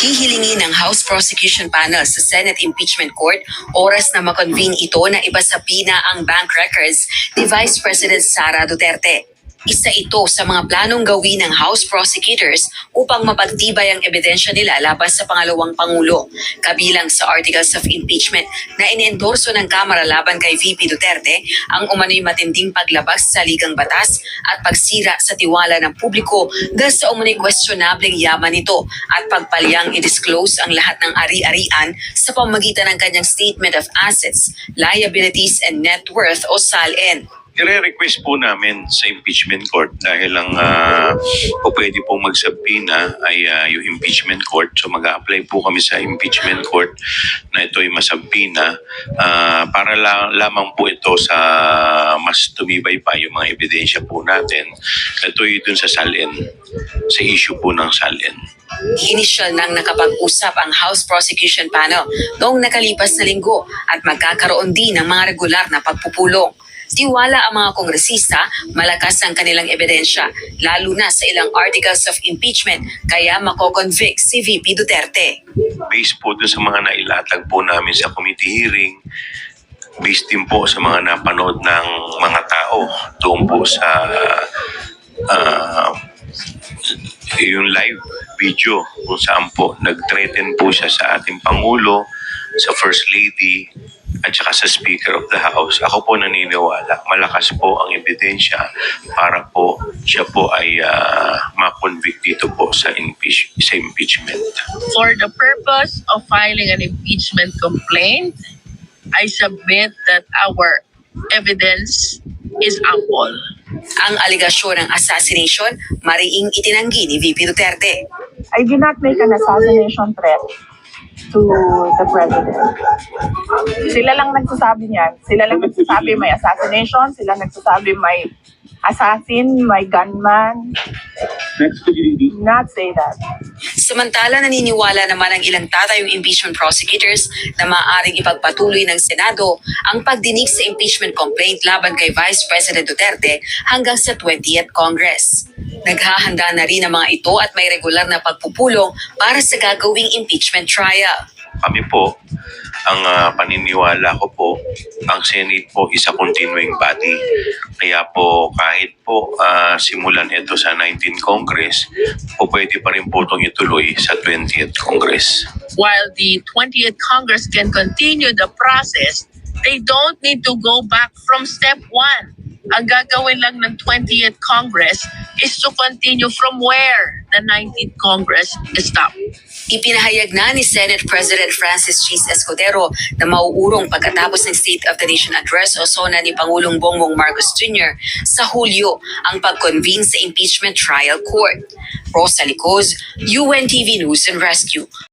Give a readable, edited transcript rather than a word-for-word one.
Hihilingi ng House Prosecution Panel sa Senate Impeachment Court oras na makonvene ito na ibasapina ang bank records ni Vice President Sara Duterte. Isa ito sa mga planong gawin ng House Prosecutors upang mapagtibay ang ebidensya nila laban sa pangalawang Pangulo, kabilang sa Articles of Impeachment na iniendorso ng Kamara laban kay VP Duterte ang umano'y matinding paglabag sa ligang batas at pagsira sa tiwala ng publiko dahil sa umano'y questionableng yaman nito at pagpalyang i-disclose ang lahat ng ari-arian sa pamamagitan ng kanyang Statement of Assets, Liabilities and Net Worth o SALN. I-request po namin sa impeachment court dahil ang pwede pong magsabina ay yung impeachment court. So mag-a-apply po kami sa impeachment court na ito ay masabina para lamang po ito sa mas tumibay pa yung mga ebidensya po natin. Ito ay dun sa SALN, sa issue po ng SALN. Inisyal nang nakapag-usap ang House Prosecution Panel noong nakalipas na linggo at magkakaroon din ng mga regular na pagpupulong. Tiwala ang mga kongresista, malakas ang kanilang ebidensya, lalo na sa ilang articles of impeachment, kaya mako-convict si VP Duterte. Based po dun sa mga nailatag po namin sa committee hearing, based din po sa mga napanood ng mga tao doon po sa yung live video kung saan po nag-threaten po siya sa ating Pangulo, sa First Lady, at saka sa Speaker of the House. Ako po naniniwala, malakas po ang ebidensya para po siya po ay ma-convict dito po sa impeachment. For the purpose of filing an impeachment complaint, I submit that our evidence is ample. Ang aligasyon ng assassination, mariing itinanggi ni VP Duterte. I did not make an assassination threat to the president. Sila lang nagsasabi niyan. Sila lang nagsasabi may assassination. Sila nagsasabi may assassin, may gunman. Not say that. Samantala, naniniwala naman ang ilang tatayong impeachment prosecutors na maaaring ipagpatuloy ng Senado ang pagdinig sa impeachment complaint laban kay Vice President Duterte hanggang sa 20th Congress. Naghahanda na rin ang mga ito at may regular na pagpupulong para sa gagawing impeachment trial. Kami po, ang paniniwala ko po, ang Senate po is a continuing body. Kaya po kahit po simulan ito sa 19th Congress, po pwede pa rin po itong ituloy sa 20th Congress. While the 20th Congress can continue the process, they don't need to go back from step 1. Ang gagawin lang ng 20th Congress is to continue from where the 19th Congress stopped. Ipinahayag na ni Senate President Francis Chis Escudero na mauurong pagkatapos ng State of the Nation Address o SONA ni Pangulong Bongbong Marcos Jr. sa Hulyo ang pag-convene sa Impeachment Trial Court. Rosa Licoz, UNTV News and Rescue.